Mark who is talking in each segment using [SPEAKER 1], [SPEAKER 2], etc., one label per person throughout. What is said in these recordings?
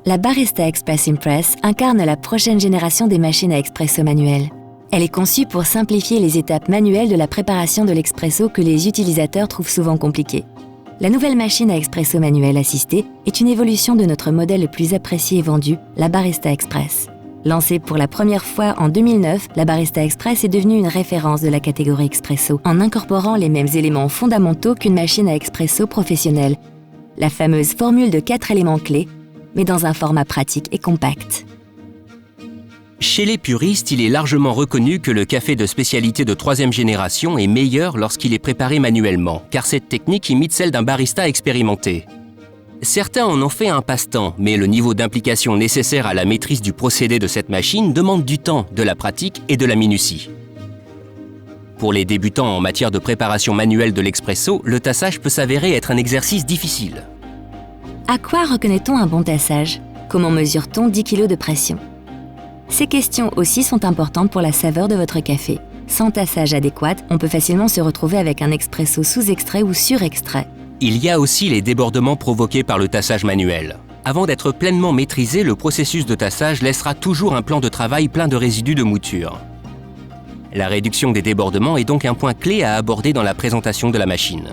[SPEAKER 1] La Barista Express Impress incarne la prochaine génération des machines à expresso manuelles. Elle est conçue pour simplifier les étapes manuelles de la préparation de l'expresso que les utilisateurs trouvent souvent compliquées. La nouvelle machine à expresso manuelle assistée est une évolution de notre modèle le plus apprécié et vendu, la Barista Express. Lancée pour la première fois en 2009, la Barista Express est devenue une référence de la catégorie expresso en incorporant les mêmes éléments fondamentaux qu'une machine à expresso professionnelle. La fameuse formule de 4 éléments clés, mais dans un format pratique et compact.
[SPEAKER 2] Chez les puristes, il est largement reconnu que le café de spécialité de 3e génération est meilleur lorsqu'il est préparé manuellement, car cette technique imite celle d'un barista expérimenté. Certains en ont fait un passe-temps, mais le niveau d'implication nécessaire à la maîtrise du procédé de cette machine demande du temps, de la pratique et de la minutie. Pour les débutants en matière de préparation manuelle de l'expresso, le tassage peut s'avérer être un exercice difficile.
[SPEAKER 1] À quoi reconnaît-on un bon tassage? Comment mesure-t-on 10 kg de pression? Ces questions aussi sont importantes pour la saveur de votre café. Sans tassage adéquat, on peut facilement se retrouver avec un expresso sous-extrait ou sur-extrait.
[SPEAKER 2] Il y a aussi les débordements provoqués par le tassage manuel. Avant d'être pleinement maîtrisé, le processus de tassage laissera toujours un plan de travail plein de résidus de mouture. La réduction des débordements est donc un point clé à aborder dans la présentation de la machine.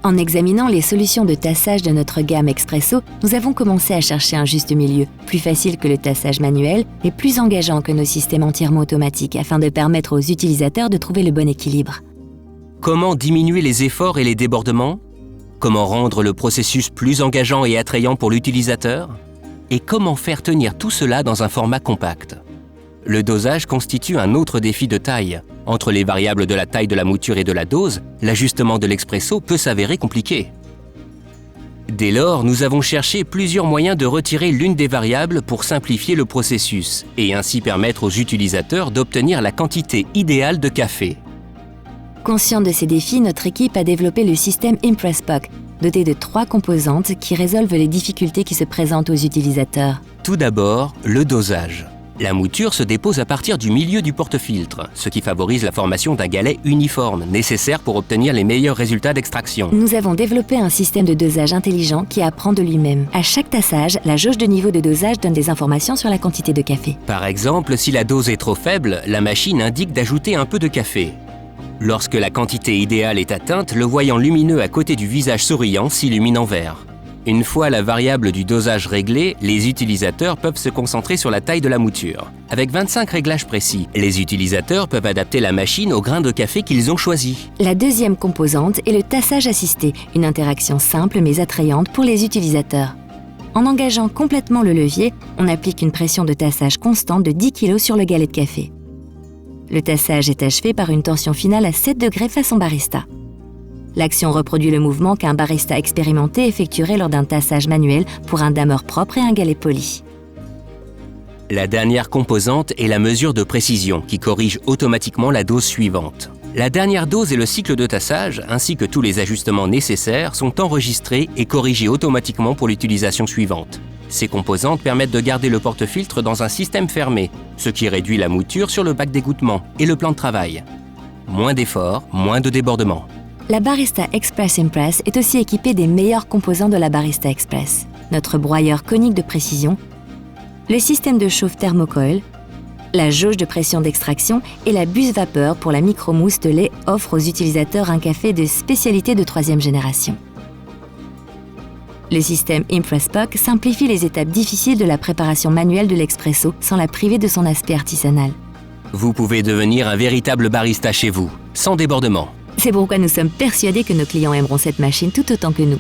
[SPEAKER 1] En examinant les solutions de tassage de notre gamme Expresso, nous avons commencé à chercher un juste milieu, plus facile que le tassage manuel, mais plus engageant que nos systèmes entièrement automatiques, afin de permettre aux utilisateurs de trouver le bon équilibre.
[SPEAKER 2] Comment diminuer les efforts et les débordements? Comment rendre le processus plus engageant et attrayant pour l'utilisateur? Et comment faire tenir tout cela dans un format compact? Le dosage constitue un autre défi de taille. Entre les variables de la taille de la mouture et de la dose, l'ajustement de l'expresso peut s'avérer compliqué. Dès lors, nous avons cherché plusieurs moyens de retirer l'une des variables pour simplifier le processus et ainsi permettre aux utilisateurs d'obtenir la quantité idéale de café.
[SPEAKER 1] Conscient de ces défis, notre équipe a développé le système ImpressPock, doté de 3 composantes qui résolvent les difficultés qui se présentent aux utilisateurs.
[SPEAKER 2] Tout d'abord, le dosage. La mouture se dépose à partir du milieu du porte-filtre, ce qui favorise la formation d'un galet uniforme, nécessaire pour obtenir les meilleurs résultats d'extraction.
[SPEAKER 1] Nous avons développé un système de dosage intelligent qui apprend de lui-même. À chaque tassage, la jauge de niveau de dosage donne des informations sur la quantité de café.
[SPEAKER 2] Par exemple, si la dose est trop faible, la machine indique d'ajouter un peu de café. Lorsque la quantité idéale est atteinte, le voyant lumineux à côté du visage souriant s'illumine en vert. Une fois la variable du dosage réglée, les utilisateurs peuvent se concentrer sur la taille de la mouture. Avec 25 réglages précis, les utilisateurs peuvent adapter la machine au grain de café qu'ils ont choisi.
[SPEAKER 1] La deuxième composante est le tassage assisté, une interaction simple mais attrayante pour les utilisateurs. En engageant complètement le levier, on applique une pression de tassage constante de 10 kg sur le galet de café. Le tassage est achevé par une torsion finale à 7 degrés façon barista. L'action reproduit le mouvement qu'un barista expérimenté effectuerait lors d'un tassage manuel pour un dameur propre et un galet poli.
[SPEAKER 2] La dernière composante est la mesure de précision qui corrige automatiquement la dose suivante. La dernière dose et le cycle de tassage, ainsi que tous les ajustements nécessaires, sont enregistrés et corrigés automatiquement pour l'utilisation suivante. Ces composantes permettent de garder le porte-filtre dans un système fermé, ce qui réduit la mouture sur le bac d'égouttement et le plan de travail. Moins d'efforts, moins de débordements.
[SPEAKER 1] La Barista Express Impress est aussi équipée des meilleurs composants de la Barista Express. Notre broyeur conique de précision, le système de chauffe thermocoil, la jauge de pression d'extraction et la buse vapeur pour la micro-mousse de lait offrent aux utilisateurs un café de spécialité de 3e génération. Le système ImpressPock simplifie les étapes difficiles de la préparation manuelle de l'expresso sans la priver de son aspect artisanal.
[SPEAKER 2] Vous pouvez devenir un véritable barista chez vous, sans débordement.
[SPEAKER 1] C'est pourquoi nous sommes persuadés que nos clients aimeront cette machine tout autant que nous.